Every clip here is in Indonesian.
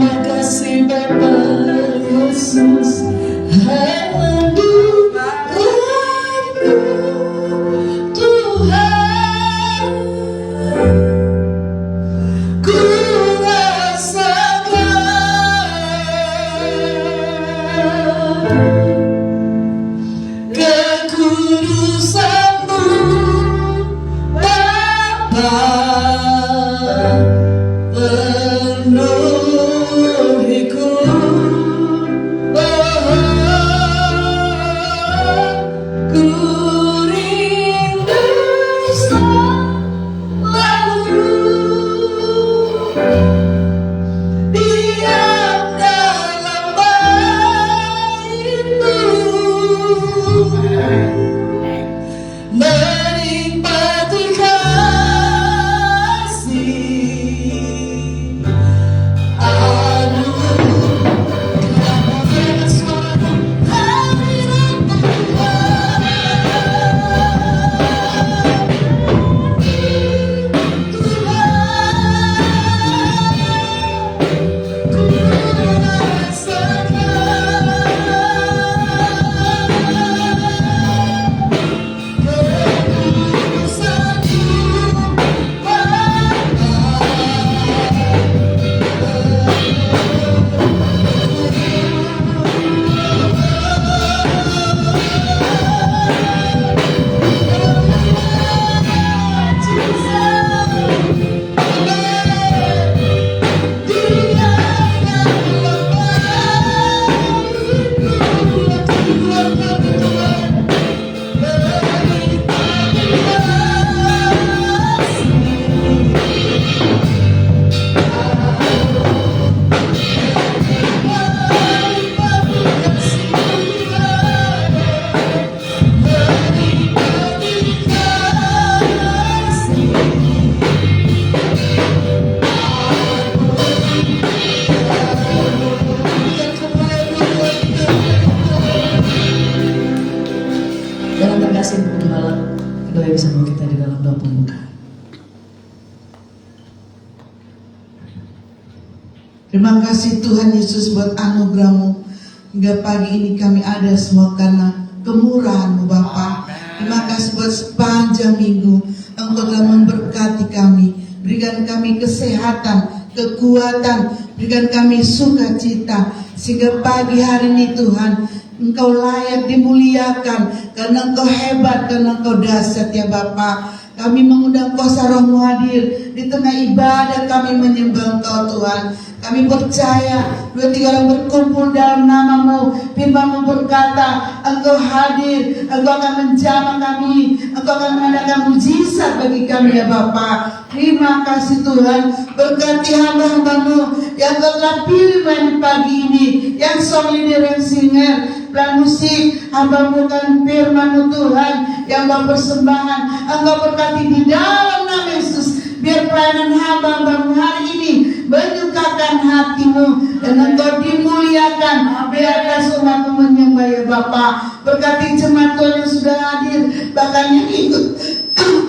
kasih Bapa Yesus. Doa bersama kita di dalam doa pembuka. Terima kasih Tuhan Yesus buat anugerah-Mu. Hingga pagi ini kami ada semua karena kemurahan-Mu Bapa. Terima kasih buat sepanjang minggu Engkau telah memberkati kami. Berikan kami kesehatan, kekuatan, berikan kami sukacita. Sehingga pagi hari ini Tuhan, Engkau layak dimuliakan karena Engkau hebat, karena Engkau dahsyat ya Bapa. Kami mengundang kuasa Roh-Mu hadir di tengah ibadah kami menyembah Engkau Tuhan. Kami percaya 2-3 orang berkumpul dalam nama-Mu. Firman-Mu berkata, Engkau hadir, Engkau akan menjamah kami, Engkau akan mengadakan mujizat bagi kami ya Bapa. Terima kasih Tuhan. Berkati hamba-hamba-Mu yang telah pilih pagi ini, yang song leader, yang singer, pelan musik, hamba-Mu kan firman-Mu Tuhan yang berpersembahan. Engkau berkati di dalam nama Yesus. Biar pelayanan hamba-hamba-Mu hari ini menyukakan hati-Mu dan Engkau dimuliakan. Biarlah semua menyembah ya Bapa. Berkati jemaat Tuhan yang sudah hadir, bahkan yang ikut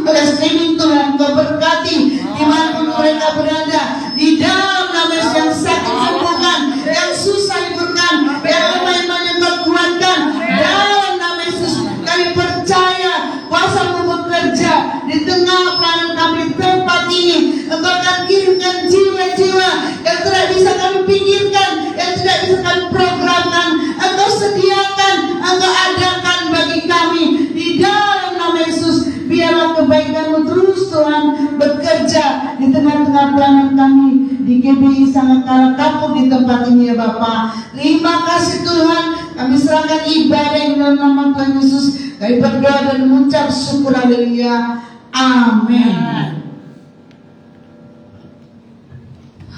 pada streaming Tuhan. Engkau berkati dimanapun mereka berada. Di dalam nama Yesus, yang sakit sembuhkan, yang susah liburkan, yang lemah imannya Engkau kuatkan. Dalam nama Yesus kami percaya kuasa-Mu bekerja di tengah pelayanan kami di tempat ini. Engkau akan kirimkan jiwa-jiwa yang tidak bisa kami pikirkan, yang tidak bisa kami programkan. Engkau sediakan, Engkau adakan bagi kami. Di dalam nama Yesus, biarlah kebaikan-Mu terus Tuhan bekerja di tengah-tengah pelayanan kami di GBI sangat kalah kapuk di tempat ini ya Bapa. Terima kasih Tuhan. Kami serahkan ibadah yang dalam nama Tuhan Yesus. Kami berdoa dan mengucap syukur, haleluya. Amin.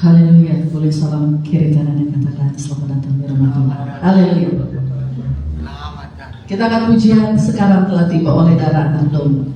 Haleluya. Boleh salam kiri kanan yang katakan selamat datang di rumah Tuhan. Haleluya. Kita akan pujian sekarang telah tiba oleh darah anak domba.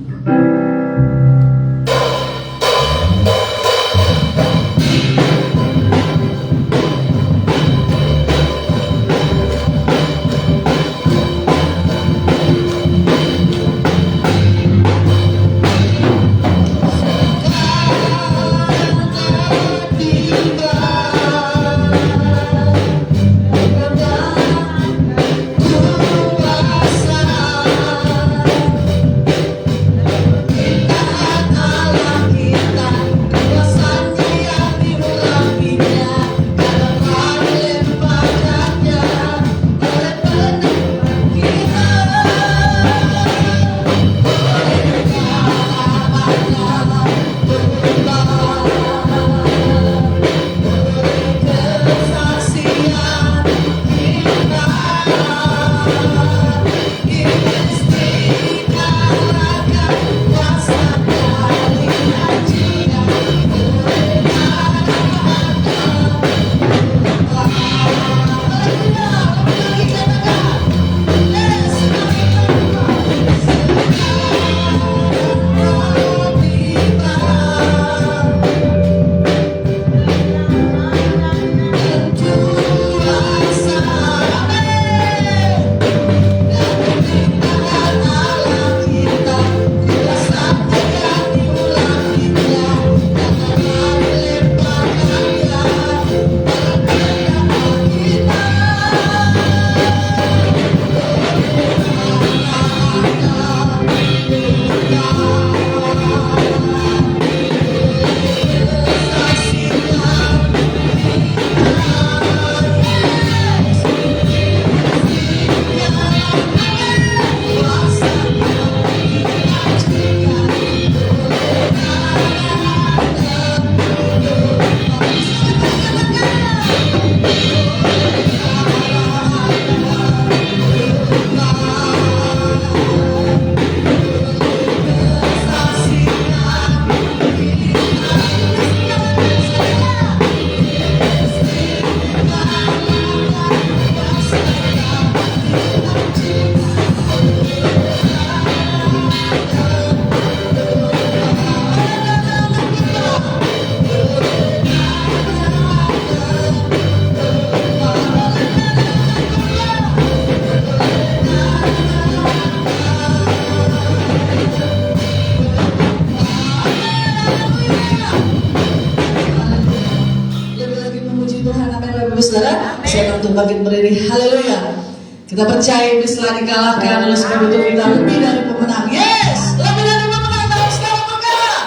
Bapak Ibu Saudara, siapa untuk bangkit berdiri? Haleluya. Kita percaya ini setelah dikalahkan, oleh sebab itu kita lebih dari pemenang. Yes, lebih dari pemenang dalam segala perkara.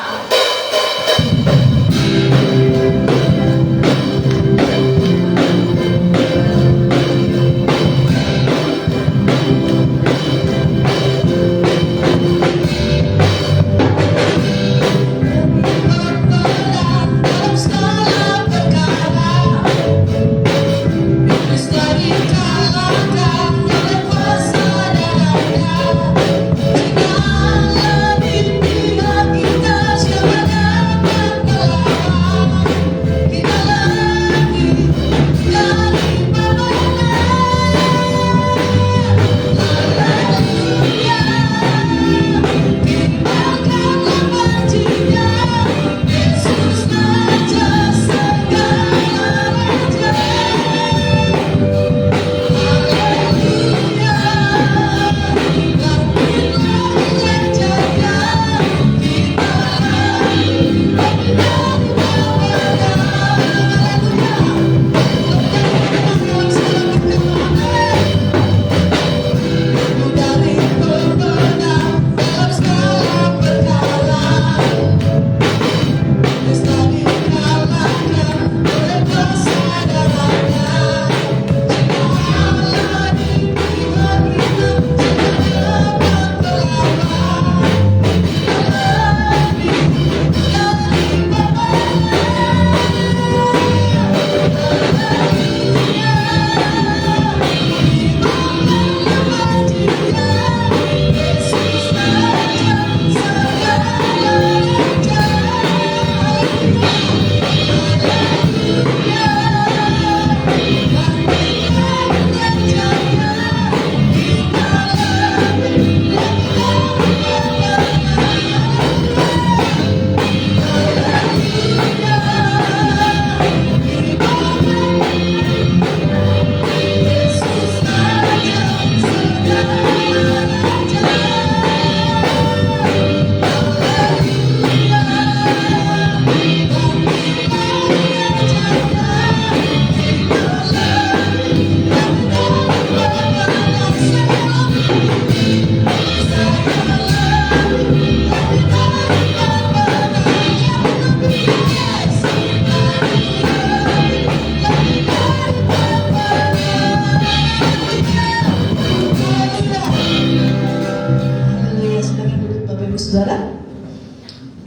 Saudara,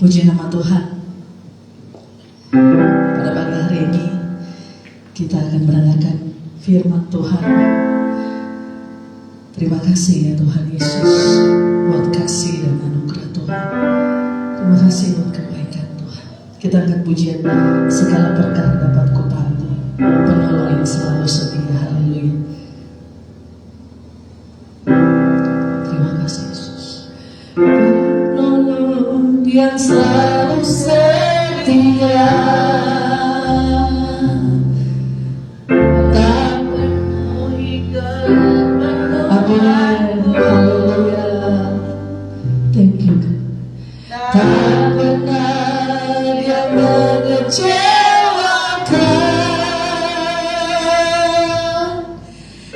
puji nama Tuhan. Pada pagi hari ini kita akan mendengarkan firman Tuhan. Terima kasih ya Tuhan Yesus buat kasih dan anugerah Tuhan. Terima kasih buat kebaikan Tuhan. Kita angkat pujian, segala perkara dapat kupanggung, penolong yang selalu setia. Haleluya. Terima kasih Yesus. Penolong yang selalu setia, tak pernah hingga haleluya. Thank you. Tak pernah dia mengecewakan.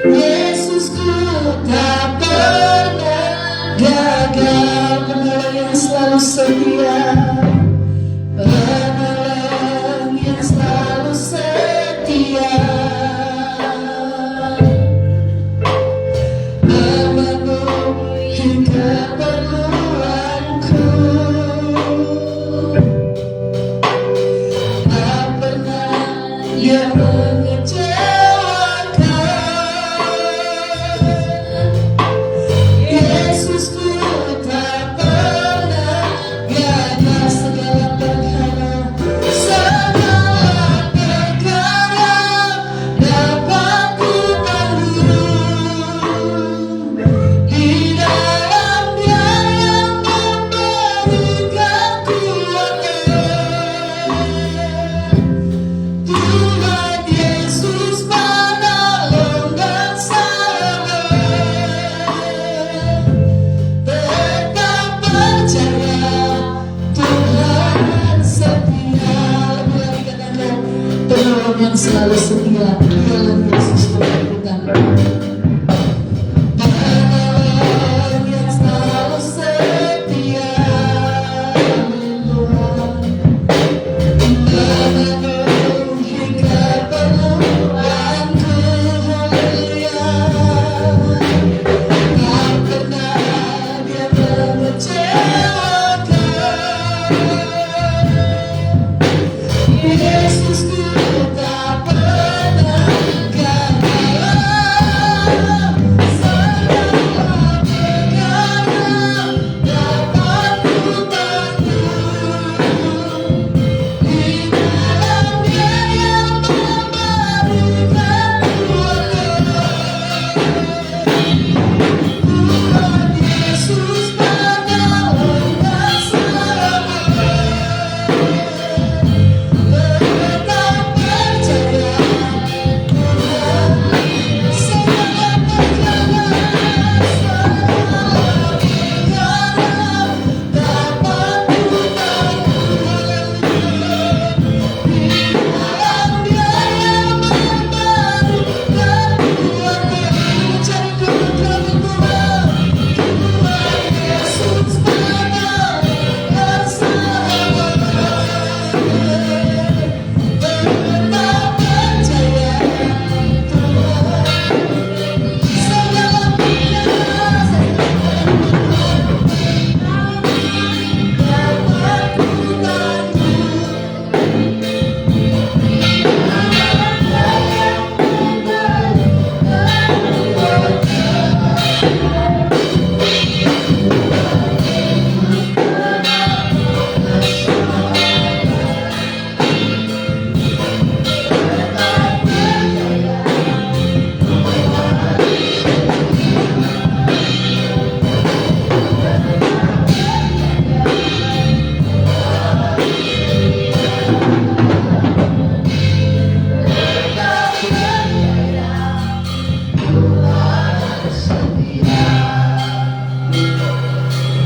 Yesusku tak pernah gagal, penolong yang selalu setia.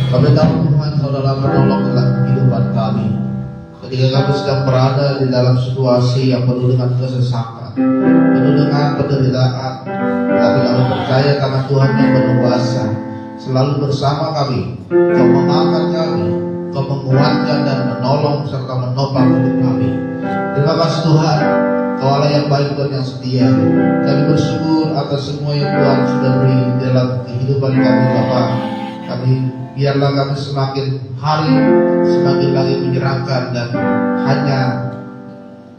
Kami tahu Tuhan Saudara menolong dalam kehidupan kami ketika kami sedang berada di dalam situasi yang penuh dengan kesesakan, penuh dengan penderitaan. Tapi kami percaya karena Tuhan yang berkuasa selalu bersama kami. Kau mengangkat kami, Kau menguatkan dan menolong serta menopang hidup kami. Terima kasih Tuhan, Kau Allah yang baik dan yang setia. Kami bersyukur atas semua yang Tuhan sudah beri dalam kehidupan kami Bapa. Biarlah kami semakin hari semakin lagi menyerahkan dan hanya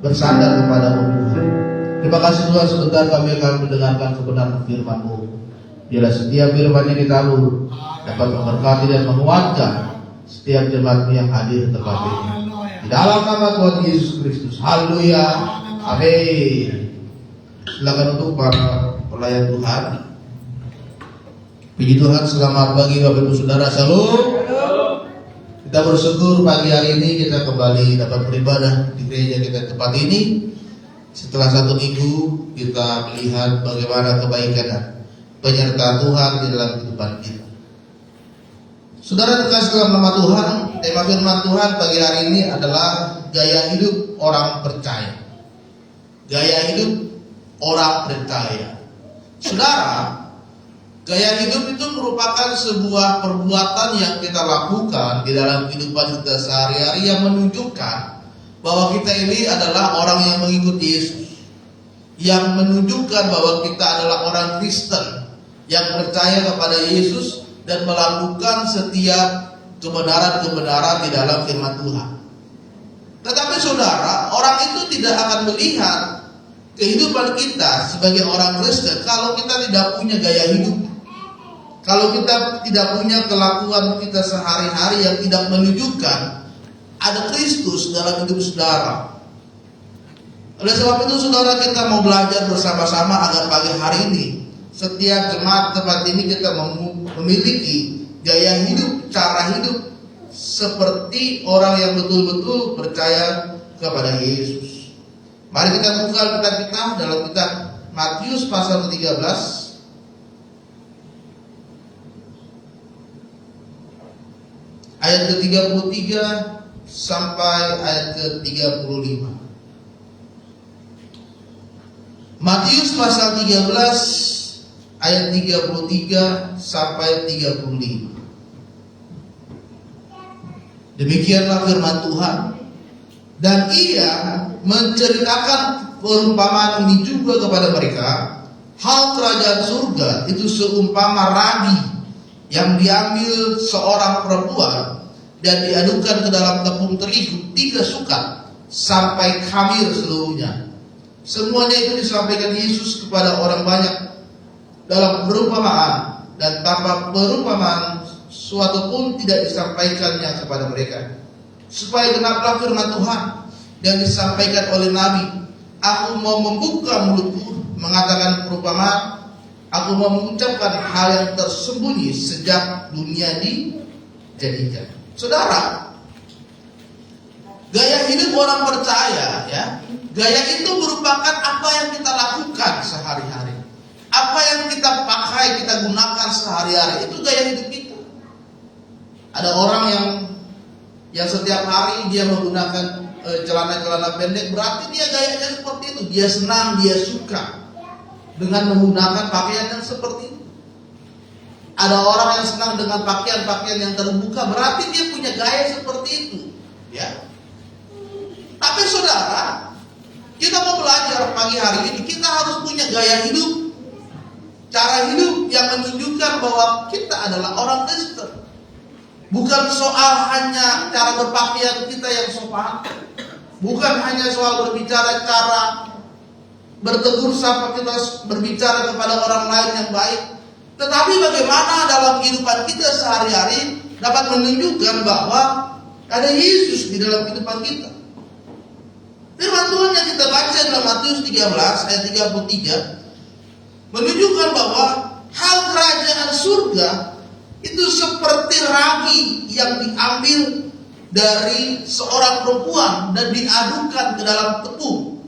bersandar kepada-Mu Tuhan. Terima kasih Tuhan, sebentar kami akan mendengarkan kebenaran firman-Mu. Biarlah setiap firman yang ditaruh dapat memberkati dan menguatkan setiap jemaat-Mu yang hadir di tempat ini. Di dalam nama Tuhan Yesus Kristus. Haleluya. Amin. Silakan untuk para pelayan Tuhan. Puji Tuhan, selamat pagi Bapak Ibu Saudara. Shalom. Kita bersyukur pagi hari ini kita kembali dapat beribadah di gereja kita tempat ini. Setelah 1 minggu kita melihat bagaimana kebaikan dan penyertaan Tuhan di dalam kehidupan kita. Saudara terkasih dalam nama Tuhan, tema firman Tuhan pagi hari ini adalah gaya hidup orang percaya. Gaya hidup orang percaya. Saudara, gaya hidup itu merupakan sebuah perbuatan yang kita lakukan di dalam kehidupan kita sehari-hari yang menunjukkan bahwa kita ini adalah orang yang mengikuti Yesus, yang menunjukkan bahwa kita adalah orang Kristen yang percaya kepada Yesus dan melakukan setiap kebenaran-kebenaran di dalam firman Tuhan. Tetapi saudara, orang itu tidak akan melihat kehidupan kita sebagai orang Kristen kalau kita tidak punya gaya hidup. Kalau kita tidak punya kelakuan kita sehari-hari yang tidak menunjukkan ada Kristus dalam hidup saudara. Oleh sebab itu saudara, kita mau belajar bersama-sama agar pagi hari ini setiap jemaat tempat ini kita memiliki gaya hidup, cara hidup seperti orang yang betul-betul percaya kepada Yesus. Mari kita buka kitab kita dalam kitab Matius pasal 13 ayat ke-33 sampai ayat ke-35. Matius pasal 13 ayat 33 sampai 35. Demikianlah firman Tuhan. Dan ia menceritakan perumpamaan ini juga kepada mereka. Hal kerajaan surga itu seumpama rabi yang diambil seorang perempuan dan diadukkan ke dalam tepung terigu 3 sukat sampai khamir seluruhnya. Semuanya itu disampaikan Yesus kepada orang banyak dalam perumpamaan, dan tanpa perumpamaan suatu pun tidak disampaikannya kepada mereka, supaya genaplah firman Tuhan yang disampaikan oleh Nabi. Aku mau membuka mulutku mengatakan perumpamaan. Aku mau mengucapkan hal yang tersembunyi sejak dunia dijadikan. Saudara, gaya hidup orang percaya, ya, gaya itu merupakan apa yang kita lakukan sehari-hari, apa yang kita pakai, kita gunakan sehari-hari. Itu gaya hidup kita. Ada orang yang setiap hari dia menggunakan celana-celana pendek, berarti dia gayanya seperti itu. Dia senang, dia suka dengan menggunakan pakaian yang seperti itu. Ada orang yang senang dengan pakaian-pakaian yang terbuka, berarti dia punya gaya seperti itu, ya. Tapi saudara, kita mau belajar pagi hari ini, kita harus punya gaya hidup, cara hidup yang menunjukkan bahwa kita adalah orang Kristen. Bukan soal hanya cara berpakaian kita yang sopan, bukan hanya soal berbicara cara bertegur sapa kita berbicara kepada orang lain yang baik, tetapi bagaimana dalam kehidupan kita sehari-hari dapat menunjukkan bahwa ada Yesus di dalam kehidupan kita. Firman Tuhan yang kita baca dalam Matius 13 ayat 33 menunjukkan bahwa hal kerajaan surga itu seperti ragi yang diambil dari seorang perempuan dan diadukan ke dalam tepung.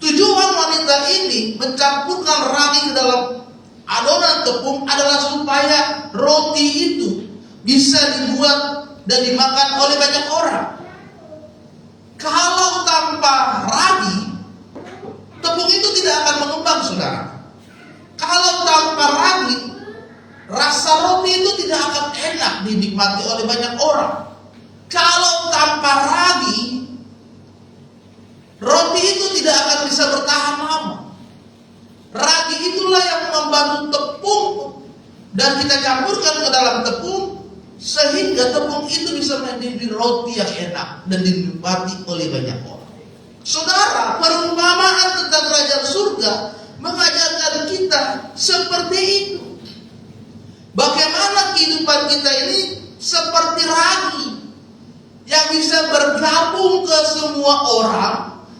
Tujuan wanita ini mencampurkan ragi ke dalam adonan tepung adalah supaya roti itu bisa dibuat dan dimakan oleh banyak orang. Kalau tanpa ragi, tepung itu tidak akan mengembang, saudara. Kalau tanpa ragi, rasa roti itu tidak akan enak dinikmati oleh banyak orang. Kalau tanpa ragi, roti itu tidak akan bisa bertahan lama. Ragi itulah yang membantu tepung dan kita campurkan ke dalam tepung sehingga tepung itu bisa menjadi roti yang enak dan dinikmati oleh banyak orang. Saudara, perumpamaan tentang kerajaan surga mengajarkan kita seperti itu. Bagaimana kehidupan kita ini seperti ragi yang bisa bergabung ke semua orang,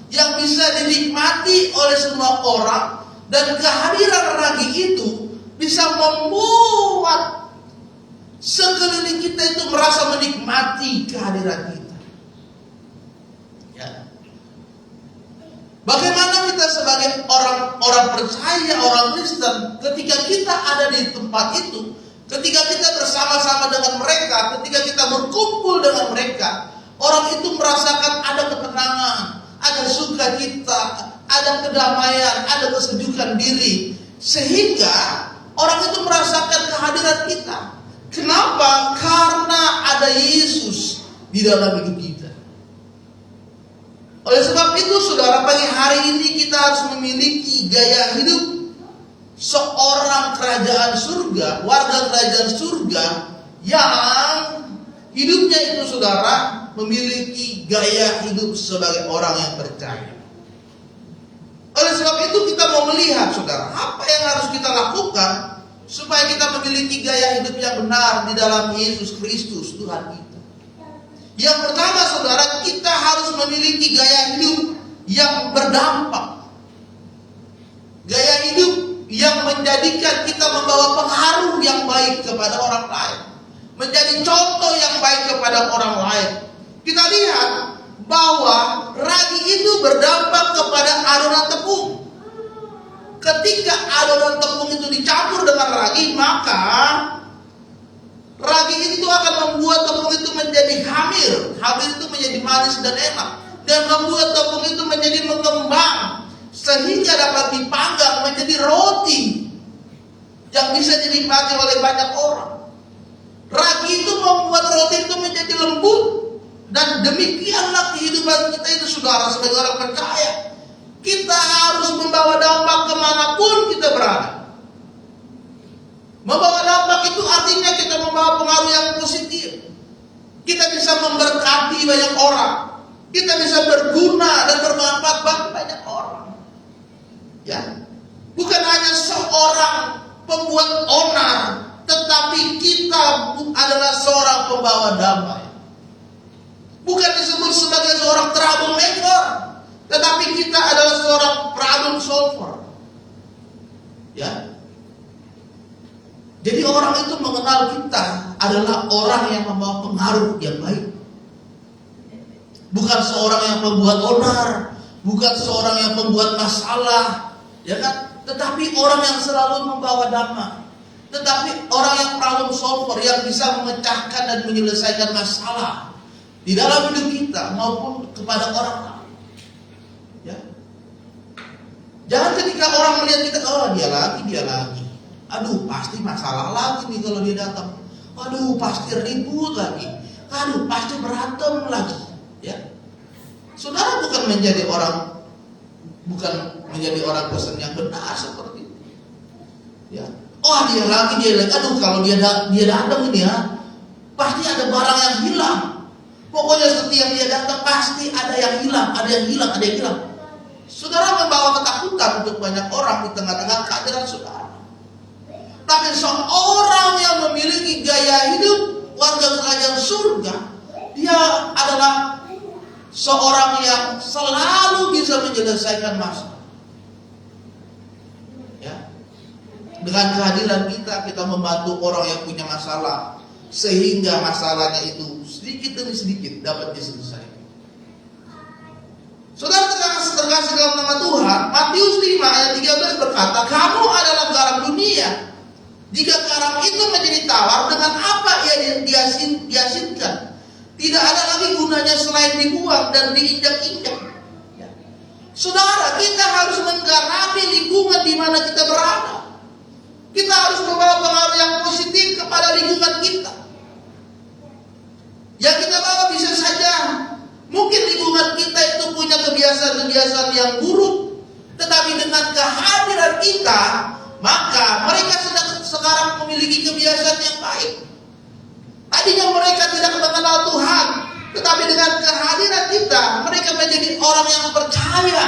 yang bisa dinikmati oleh semua orang, dan kehadiran ragi itu bisa membuat sekeliling kita itu merasa menikmati kehadiran kita. Ya. Bagaimana kita sebagai orang percaya, orang Kristen, ketika kita ada di tempat itu, ketika kita bersama-sama dengan mereka, ketika kita berkumpul dengan mereka, orang itu merasakan ada ketenangan, ada sukacita, ada kedamaian, ada kesejukan diri, sehingga orang itu merasakan kehadiran kita. Kenapa? Karena ada Yesus di dalam hidup kita. Oleh sebab itu, saudara, pagi hari ini kita harus memiliki gaya hidup seorang kerajaan surga, warga kerajaan surga, yang hidupnya itu, saudara, memiliki gaya hidup sebagai orang yang percaya. Oleh sebab itu kita mau melihat, saudara, apa yang harus kita lakukan supaya kita memiliki gaya hidup yang benar di dalam Yesus Kristus Tuhan kita. Yang pertama, saudara, kita harus memiliki gaya hidup yang berdampak. Gaya hidup yang menjadikan kita membawa pengaruh yang baik kepada orang lain, menjadi contoh yang baik kepada orang lain. Kita lihat bahwa ragi itu berdampak kepada adonan tepung. Ketika adonan tepung itu dicampur dengan ragi, maka ragi itu akan membuat tepung itu menjadi hamir. Hamir itu menjadi manis dan enak, dan membuat tepung itu menjadi mengembang sehingga dapat dipanggang menjadi roti yang bisa dinikmati oleh banyak orang. Ragi itu membuat roti itu menjadi lembut. Dan demikianlah kehidupan kita itu, saudara, sebagai orang percaya. Kita harus membawa dampak kemanapun kita berada. Membawa dampak itu artinya kita membawa pengaruh yang positif. Kita bisa memberkati banyak orang. Kita bisa berguna dan bermanfaat bagi banyak orang. Ya, bukan hanya seorang pembuat onar, tetapi kita adalah seorang pembawa damai. Bukan disebut sebagai seorang troublemaker, tetapi kita adalah seorang problem solver. Ya. Jadi orang itu mengenal kita adalah orang yang membawa pengaruh yang baik. Bukan seorang yang membuat onar, bukan seorang yang membuat masalah, ya kan? Tetapi orang yang selalu membawa damai. Tetapi orang yang problem solver, yang bisa memecahkan dan menyelesaikan masalah di dalam hidup kita maupun kepada orang lain. Ya. Jangan ketika orang melihat kita, oh dia lagi. Aduh, pasti masalah lagi nih kalau dia datang. Aduh, pasti ribut lagi. Aduh, pasti berantem lagi. Ya. Saudara bukan menjadi orang Kristen yang benar seperti itu. Ya. Oh, dia lagi. Aduh, kalau dia datang ini ya, pasti ada barang yang hilang. Pokoknya setiap dia datang pasti ada yang hilang. Saudara membawa ketakutan untuk banyak orang di tengah-tengah kehadiran saudara. Tapi seorang yang memiliki gaya hidup warga kerajaan surga, dia adalah seorang yang selalu bisa menyelesaikan masalah. Ya. Dengan kehadiran kita membantu orang yang punya masalah, sehingga masalahnya itu sedikit demi sedikit dapat diselesaikan. Saudara terkasih dalam nama Tuhan, Matius 5 ayat 13 berkata, kamu adalah garam dunia. Jika garam itu menjadi tawar, dengan apa ia diasinkan? Tidak ada lagi gunanya selain dibuang dan diinjak-injak. Ya. Saudara, kita harus menggarami lingkungan di mana kita berada. Kita harus membawa pengaruh yang positif kepada lingkungan kita. Yang kita bawa bisa saja, mungkin lingkungan kita itu punya kebiasaan-kebiasaan yang buruk, tetapi dengan kehadiran kita, maka mereka sekarang memiliki kebiasaan yang baik. Tadinya mereka tidak mengenal Tuhan, tetapi dengan kehadiran kita, mereka menjadi orang yang percaya.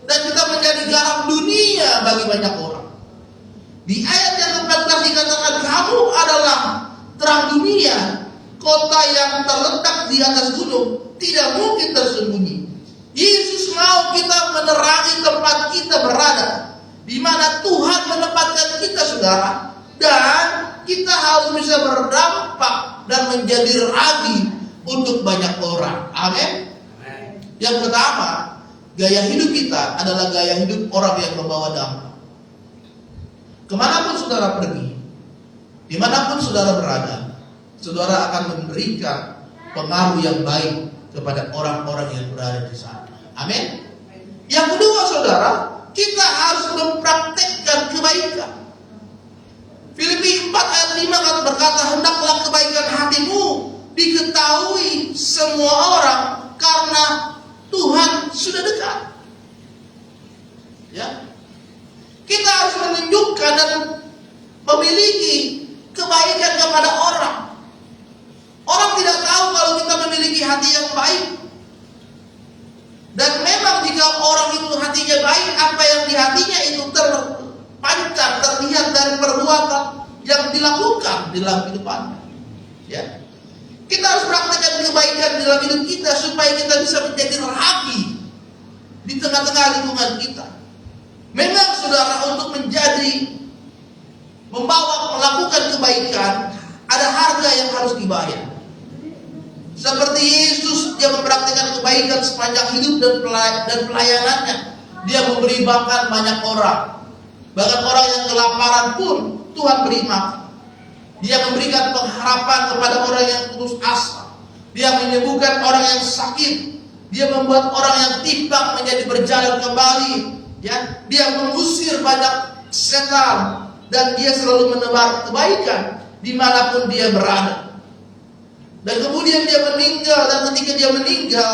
Dan kita menjadi garam dunia bagi banyak orang. Di ayat yang ke-14 dikatakan, kamu adalah terang dunia, kota yang terletak di atas gunung, tidak mungkin tersembunyi. Yesus mau kita menerangi tempat kita berada, di mana Tuhan menempatkan kita, saudara, dan kita harus bisa berdampak dan menjadi ragi untuk banyak orang. Amin. Yang pertama, gaya hidup kita adalah gaya hidup orang yang membawa dampak. Kemanapun saudara pergi, dimanapun saudara berada, saudara akan memberikan pengaruh yang baik kepada orang-orang yang berada di sana. Amin. Yang kedua, saudara, kita harus mempraktekkan kebaikan. Filipi 4 ayat 5 berkata, hendaklah kebaikan hatimu diketahui semua orang karena Tuhan sudah dekat. Ya. Kita harus menunjukkan dan memiliki kebaikan kepada orang. Orang tidak tahu kalau kita memiliki hati yang baik. Dan memang jika orang itu hatinya baik, apa yang di hatinya itu terpancar, terlihat dari perbuatan yang dilakukan di dalam kehidupan. Ya. Kita harus praktekkan kebaikan dalam hidup kita supaya kita bisa menjadi ragi di tengah-tengah lingkungan kita. Memang saudara, untuk melakukan kebaikan, ada harga yang harus dibayar. Seperti Yesus, dia mempraktikkan kebaikan sepanjang hidup dan pelayanannya. Dia memberi makan banyak orang. Bahkan orang yang kelaparan pun Tuhan beri makan. Dia memberikan pengharapan kepada orang yang putus asa. Dia menyembuhkan orang yang sakit. Dia membuat orang yang timpang menjadi berjalan kembali. Ya, dia mengusir banyak setan dan dia selalu menebar kebaikan dimanapun dia berada. Dan kemudian dia meninggal, dan ketika dia meninggal,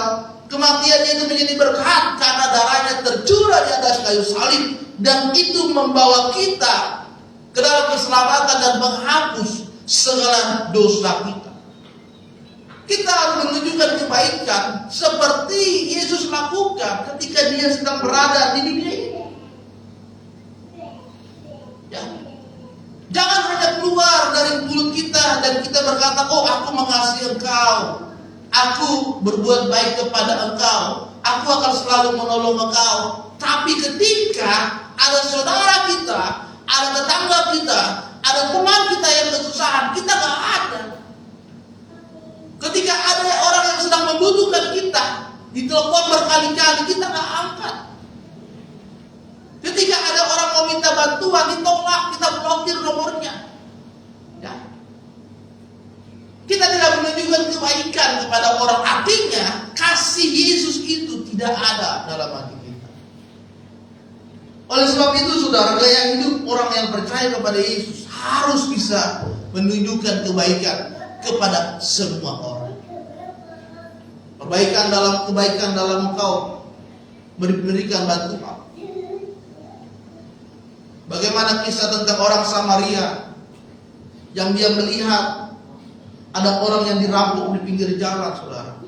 kematiannya itu menjadi berkat karena darahnya tercurah di atas kayu salib, dan itu membawa kita ke dalam keselamatan dan menghapus segala dosa kita. Kita harus menunjukkan kebaikan seperti Yesus lakukan ketika dia sedang berada di dunia ini. Ya. Jangan hanya keluar dari mulut kita dan kita berkata, oh aku mengasihi engkau, aku berbuat baik kepada engkau, aku akan selalu menolong engkau. Tapi ketika ada saudara kita, ada tetangga kita, ada teman kita yang kesusahan, kita gak ada. Ketika ada orang yang sedang membutuhkan kita, ditelepon berkali-kali, kita gak angkat. Ketika ada orang mau minta bantuan, ditolak, kita blokir nomornya. Ya. Kita tidak menunjukkan kebaikan kepada orang. Artinya, kasih Yesus itu tidak ada dalam hati kita. Oleh sebab itu, saudara, gaya hidup orang yang percaya kepada Yesus harus bisa menunjukkan kebaikan kepada semua orang. Kebaikan dalam engkau memberikan bantuan. Bagaimana kisah tentang orang Samaria yang dia melihat ada orang yang dirampok di pinggir jalan, saudara.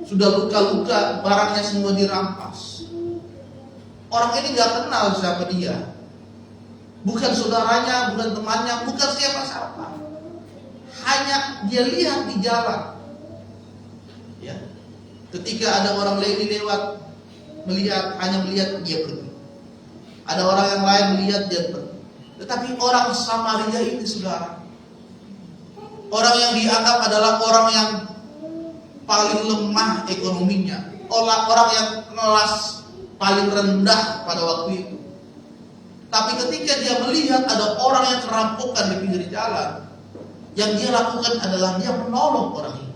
Sudah luka-luka, barangnya semua dirampas. Orang ini gak kenal siapa dia. Bukan saudaranya, bukan temannya, bukan siapa-siapa. Hanya dia lihat di jalan. Ya. Ketika ada orang lain lewat, hanya melihat dia pergi. Ada orang yang lain melihat dia pergi. Tetapi orang Samaria ini, saudara, orang yang dianggap adalah orang yang paling lemah ekonominya, orang yang kelas paling rendah pada waktu itu. Tapi ketika dia melihat ada orang yang kerampokan di pinggir jalan, yang dia lakukan adalah dia menolong orang ini.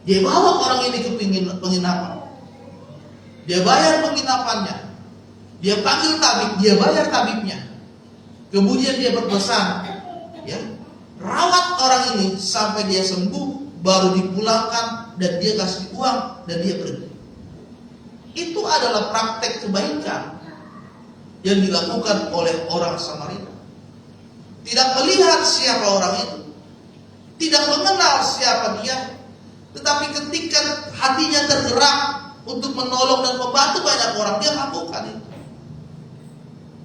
Dia bawa orang ini ke penginapan. Dia bayar penginapannya. Dia panggil tabib, dia bayar tabibnya. Kemudian dia berpesan, ya, rawat orang ini sampai dia sembuh, baru dipulangkan dan dia kasih uang dan dia pergi. Itu adalah praktek kebaikan yang dilakukan oleh orang Samaria. Tidak melihat siapa orang itu, tidak mengenal siapa dia, tetapi ketika hatinya tergerak untuk menolong dan membantu banyak orang, dia lakukan itu.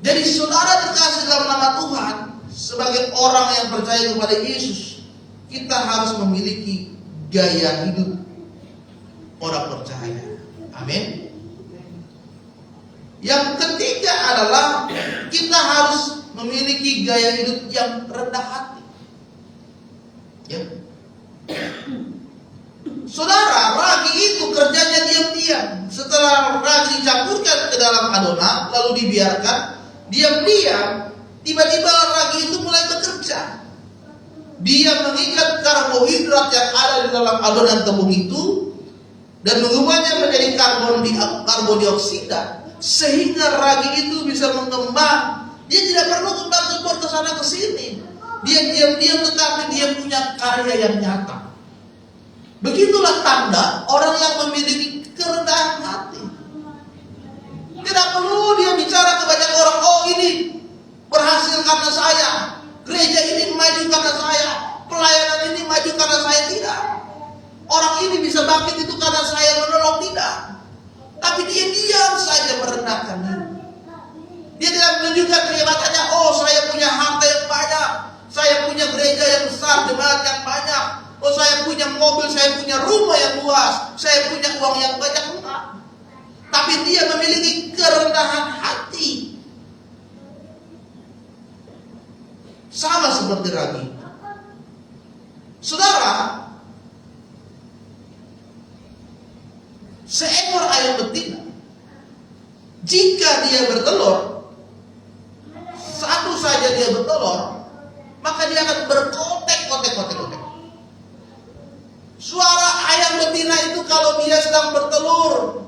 Jadi saudara terkasih dalam nama Tuhan, sebagai orang yang percaya kepada Yesus, kita harus memiliki gaya hidup orang percaya. Amin. Yang ketiga adalah kita harus memiliki gaya hidup yang rendah hati. Ya. Saudara, ragi itu kerjanya diam-diam. Setelah ragi dicampurkan ke dalam adonan, lalu dibiarkan diam-diam, tiba-tiba ragi itu mulai bekerja. Dia mengikat karbohidrat yang ada di dalam adonan tepung itu dan mengubahnya menjadi karbon dioksida, sehingga ragi itu bisa mengembang. Dia tidak perlu kembang-kembang ke sana ke sini. Dia diam-diam, tetapi dia punya karya yang nyata. Begitulah tanda orang yang memiliki kerendahan hati. Tidak perlu dia bicara ke banyak orang, oh ini berhasil karena saya, gereja ini maju karena saya, pelayanan ini maju karena saya. Tidak. Orang ini bisa bangkit itu karena saya menolong, tidak. Tapi dia diam saja merendahkan diri. Dia tidak menunjukkan kehebatannya, oh saya punya harta yang banyak, saya punya gereja yang besar, jemaat yang banyak, oh saya punya mobil, saya punya rumah yang luas, saya punya uang yang banyak. Enggak. Tapi dia memiliki kerendahan hati. Sama seperti ragi. Saudara, seekor ayam betina, jika dia bertelur, satu saja dia bertelur, maka dia akan berkotek-kotek. Suara ayam betina itu kalau dia sedang bertelur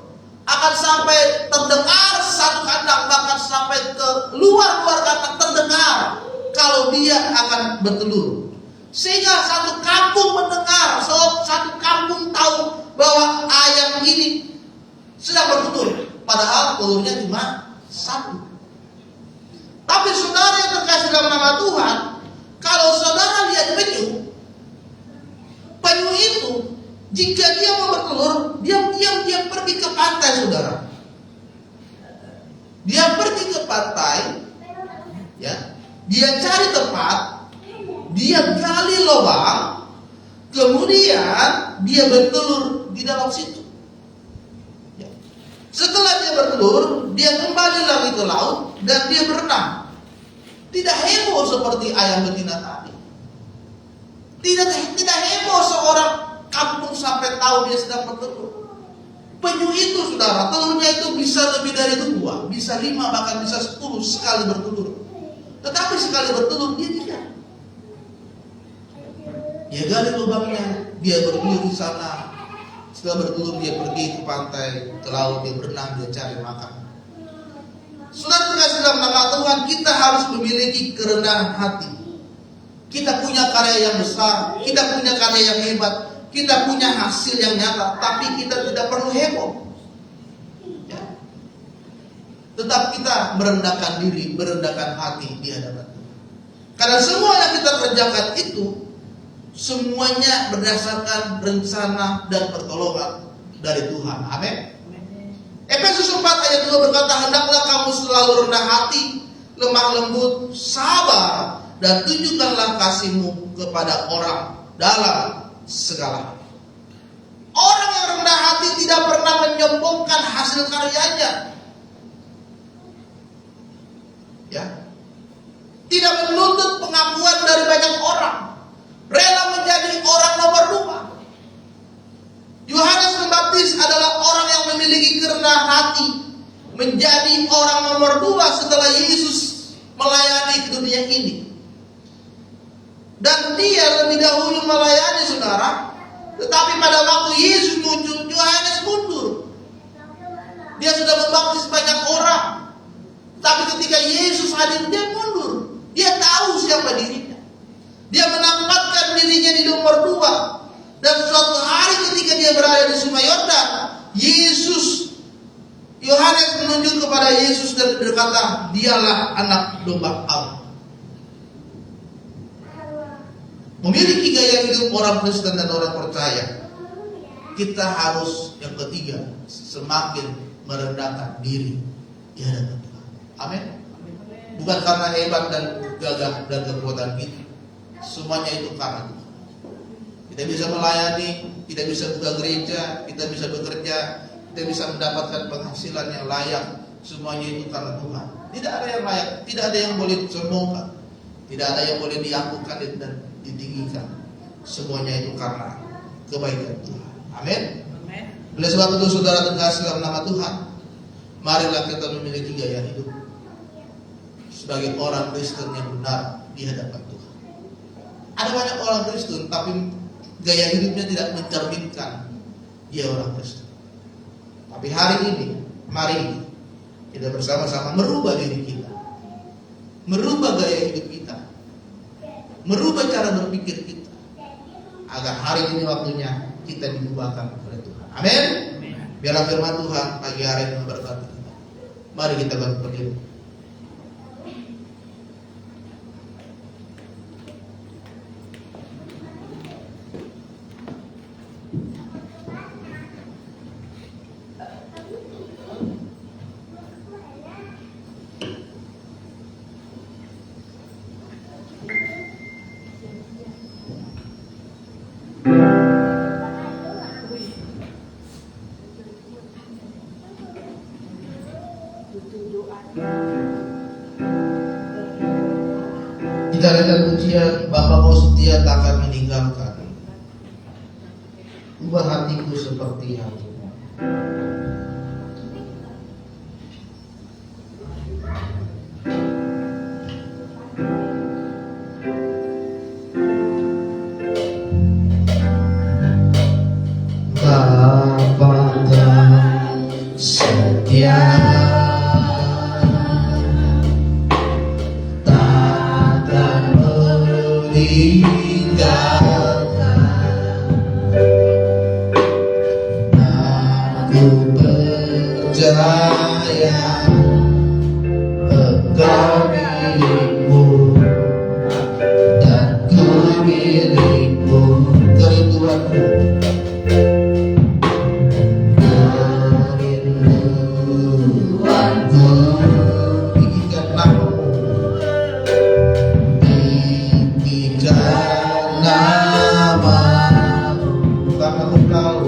akan sampai terdengar satu kandang, bahkan sampai ke luar kandang terdengar kalau dia akan bertelur. Sehingga satu kampung mendengar, satu kampung tahu bahwa ayam ini sedang bertelur. Padahal telurnya cuma satu. Tapi saudara yang terkasih dalam nama Tuhan, kalau saudara lihat penyu itu, jika dia mau bertelur, diam-diam dia pergi ke pantai, saudara. Dia pergi ke pantai, ya. Dia cari tempat, dia gali lubang, kemudian dia bertelur di dalam situ. Ya. Setelah dia bertelur, dia kembali lagi ke laut dan dia berenang. Tidak heboh seperti ayam betina tadi. Tidak heboh seorang kampung sampai tahu dia sedang bertelur. Penyu itu, saudara, telurnya itu bisa lebih dari 2, bisa 5, bahkan bisa 10 sekali bertelur. Tetapi sekali bertelur dia tidak. Dia gali lubangnya, dia bertelur di sana. Setelah bertelur dia pergi ke pantai, ke laut, dia berenang, dia cari makan. Saudara terkasih dalam nama Tuhan, kita harus memiliki kerendahan hati. Kita punya karya yang besar, kita punya karya yang hebat, kita punya hasil yang nyata, tapi kita tidak perlu heboh. Ya. Tetap kita merendahkan diri, merendahkan hati di hadapan Tuhan. Karena semua yang kita kerjakan itu semuanya berdasarkan rencana dan pertolongan dari Tuhan. Amin. Efesus 4 ayat 2 berkata, hendaklah kamu selalu rendah hati, lemah lembut, sabar, dan tunjukkanlah kasihmu kepada orang dalam segala hal. Orang yang rendah hati tidak pernah menyombongkan hasil karyanya. Ya. Tidak menuntut pengakuan dari banyak orang. Rela menjadi orang nomor 2. Yohanes Pembaptis adalah orang yang memiliki kerendahan hati. menjadi orang nomor 2 setelah Yesus melayani ke dunia ini. Dan dia lebih dahulu melayani, saudara. Tetapi pada waktu Yesus muncul, Yohanes mundur. Dia sudah membaptis banyak orang. Tapi ketika Yesus hadir, dia mundur. Dia tahu siapa dirinya. Dia menempatkan dirinya di nomor 2. Dan suatu hari ketika dia berada di Sungai Yordan, Yohanes menunjuk kepada Yesus dan berkata, dialah anak domba Allah. Memiliki gaya hidup orang Kristen dan orang percaya, kita harus yang ketiga semakin merendahkan diri di hadapan Tuhan. Amin. Bukan karena hebat dan gagah dan kekuatan kita, semuanya itu karena Tuhan. Kita bisa melayani, kita bisa buka gereja, kita bisa bekerja, kita bisa mendapatkan penghasilan yang layak, semuanya itu karena Tuhan. Tidak ada yang layak, tidak ada yang boleh disombongkan, tidak ada yang boleh diangkukan dan ditinggikan. Semuanya itu karena kebaikan Tuhan. Amin. Oleh sebab itu saudara terkasih dalam nama Tuhan, marilah kita memiliki gaya hidup sebagai orang Kristen yang benar di hadapan Tuhan. Ada banyak orang Kristen tapi gaya hidupnya tidak mencerminkan dia orang Kristen. Tapi hari ini, mari kita bersama-sama merubah diri kita, merubah gaya hidup kita, merubah cara berpikir kita, agar hari ini waktunya kita diubahkan oleh Tuhan. Amin. Biarlah firman Tuhan pagi hari ini memberkati kita. Mari kita berdiri. Kita lihat pujian Bapa kau setia takkan meninggalkan, ubah hatiku seperti hatimu. Bapa kau setia Karena aku tahu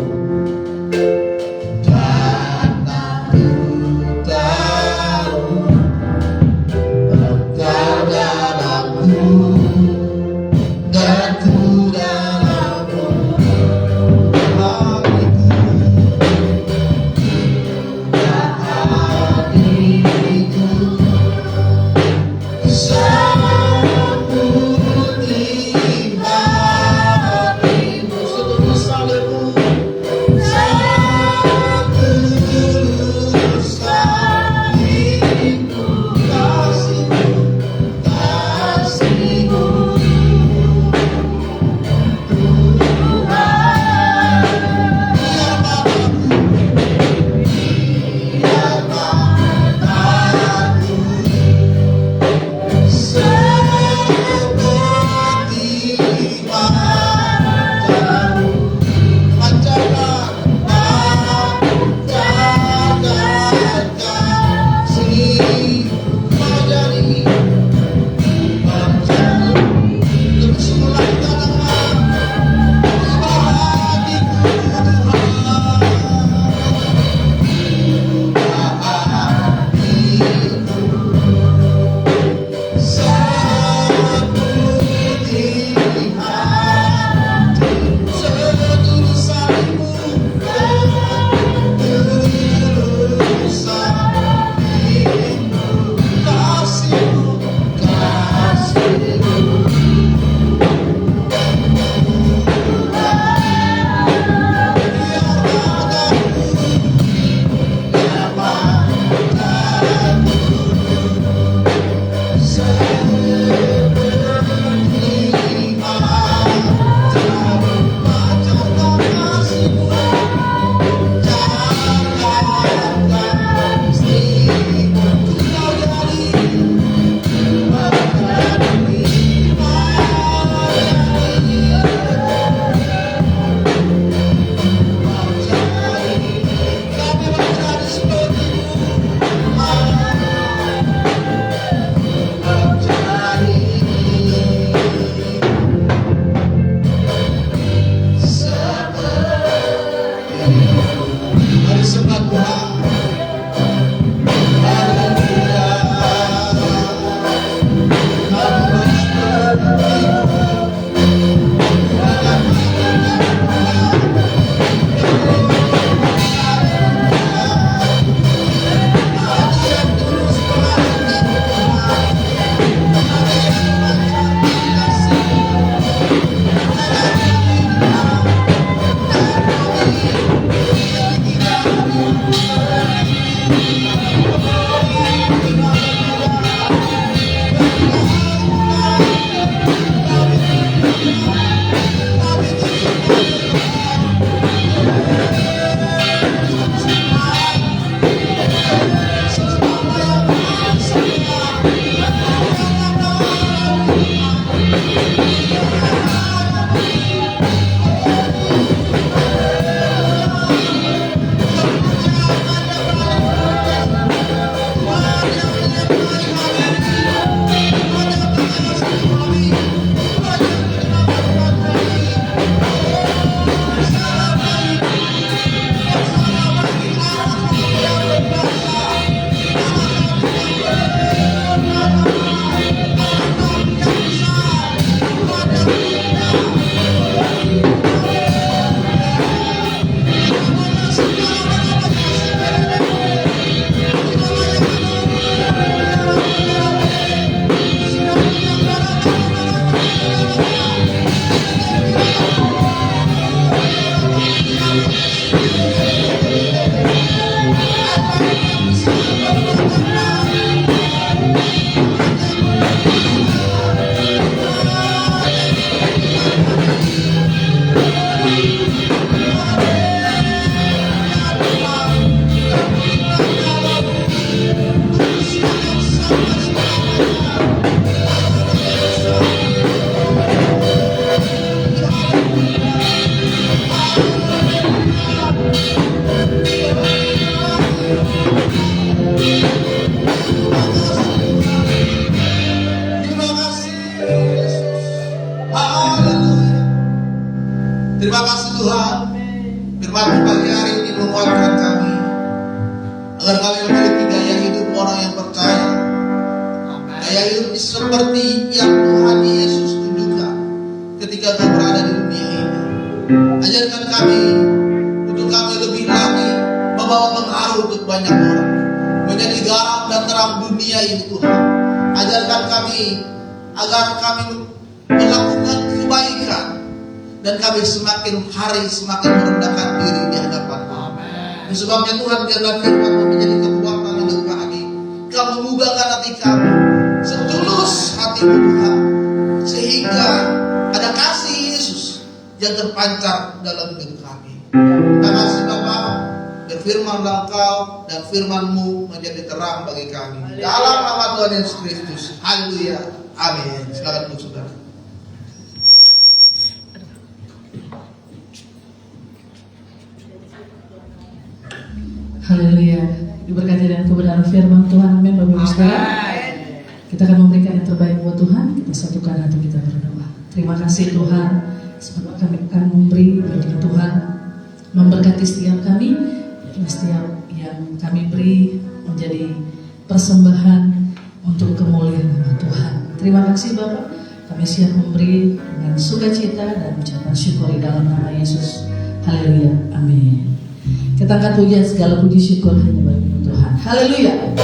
Terima kasih Yesus. Haleluya. Terima kasih Tuhan. Firman-Mu pagi hari ini menguatkan kami agar kami memiliki gaya hidup orang yang percaya. Gaya hidup seperti yang Tuhan Yesus tunjukkan ketika Kau berada di dunia ini. Ajarkan kami untuk kami lebih lagi membawa pengaruh untuk banyak orang, menjadi garam dan terang dunia ini Tuhan. Ajarkan kami agar kami melakukan kebaikan dan kami semakin hari semakin merendahkan diri di hadapan-Mu. Sebabnya Tuhan, biarlah firman-Mu menjadi kekuatan hidup kami. Kau mengubahkan hati kami setulus hati-Mu Tuhan, sehingga ada kasih Yesus yang terpancar dalam hidup kami. Terima kasih Bapa, berfirmanlah Engkau dan firman-Mu menjadi terang bagi kami. Dalam nama Tuhan Yesus Kristus. Haleluya. Amin. Silakan duduk saudara. Haleluya. Diberkati dengan kebenaran firman Tuhan. Amin. Bapak Ibu Saudara, kita akan memberikan yang terbaik buat Tuhan. Kita satukan hati kita berdoa. Terima kasih Tuhan, sebab kami akan memberi bagi Tuhan, memberkati setiap kami. Setiap yang kami beri menjadi persembahan untuk kemuliaan nama Tuhan. Terima kasih Bapak. Kami siap memberi dengan sukacita dan ucapan syukur di dalam nama Yesus. Haleluya. Amin. Kita angkat pujian, segala puji syukur hanya bagi Tuhan. Haleluya.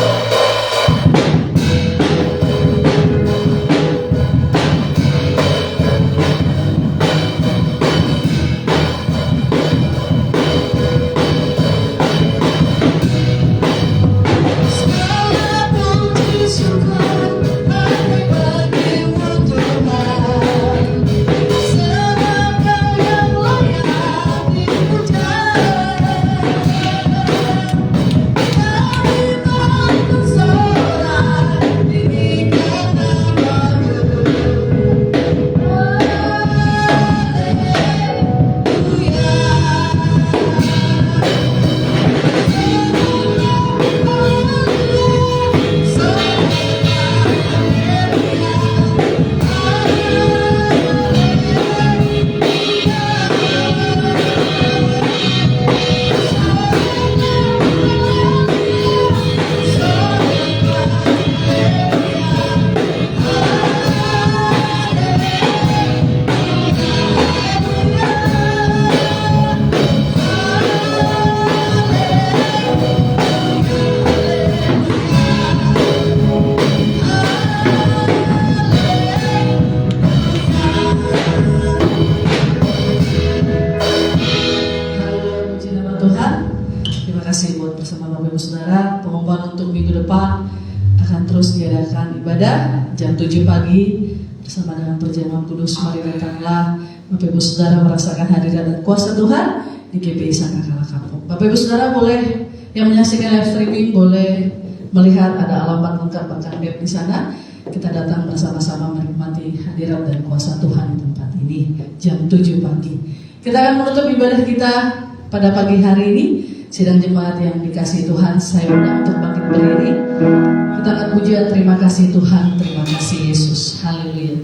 Ibadah jam 7 pagi bersama dengan perjamuan kudus. Mari datanglah Bapak Ibu Saudara merasakan hadirat dan kuasa Tuhan di GPI Sangkakala Kampung. Bapak Ibu Saudara boleh yang menyaksikan live streaming boleh melihat ada alamat lengkap bahkan web di sana. Kita datang bersama-sama menikmati hadirat dan kuasa Tuhan di tempat ini jam 7 pagi. Kita akan menutup ibadah kita pada pagi hari ini. Sidang jemaat yang dikasihi Tuhan, saya undang untuk bangkit berdiri. Kita akan pujian terima kasih Tuhan, terima kasih Yesus. Haleluya.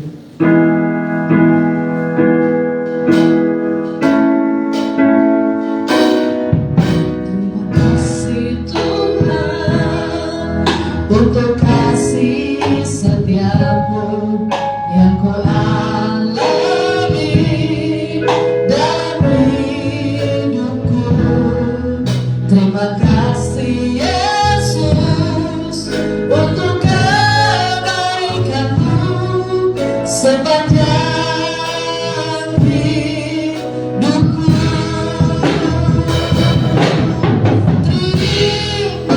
Terima kasih Tuhan untuk kasih setiamu yang Kau alami dalam hidupku. Terima kasih Yesus untuk kebaikan-Mu sepanjang hidupku. Terima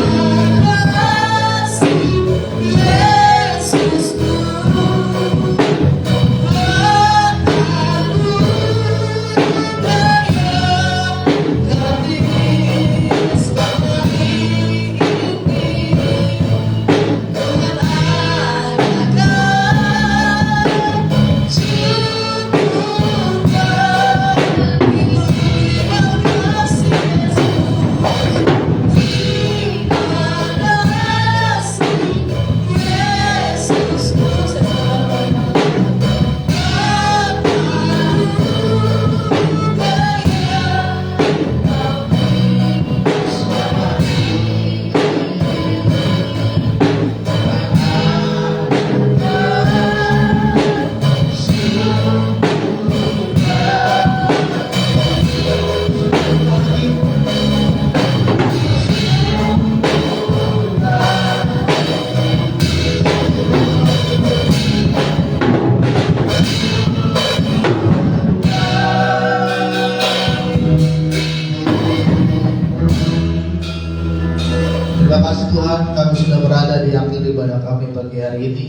sudah berada di akhir ibadah kami pagi hari ini,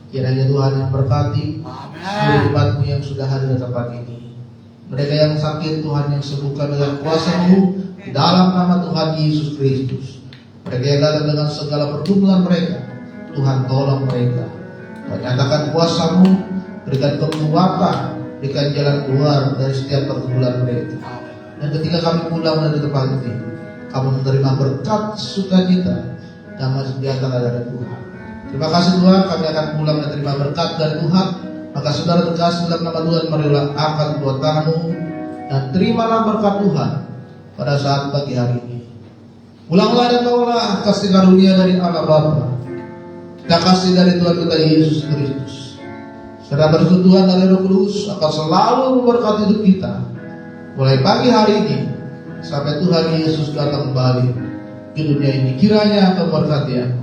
kiranya Tuhan yang berkati seluruh umat-Mu yang sudah hadir di tempat ini. Mereka yang sakit, Tuhan yang sembuhkan dengan kuasa-Mu di dalam nama Tuhan Yesus Kristus. Mereka yang datang dengan segala pergumulan mereka, Tuhan tolong mereka. Nyatakan kuasa-Mu, berikan kekuatan, berikan jalan keluar dari setiap pergumulan mereka. Dan ketika kami pulang dari tempat ini, kami menerima berkat sukacita, damai sejahtera dari Tuhan. Terima kasih Tuhan, kami akan pulang dan terima berkat dari Tuhan. Maka saudara terkasih dalam nama Tuhan, marilah angkat kedua tanganmu dan terimalah berkat Tuhan pada saat pagi hari ini. Ulanglah dan bawalah kasih karunia dari Allah Bapa dan kasih dari Tuhan kita Yesus Kristus, serta persekutuan dari Roh Kudus akan selalu memberkati hidup kita mulai pagi hari ini sampai Tuhan Yesus datang kembali ke dunia ini. Kiranya memberkati aku.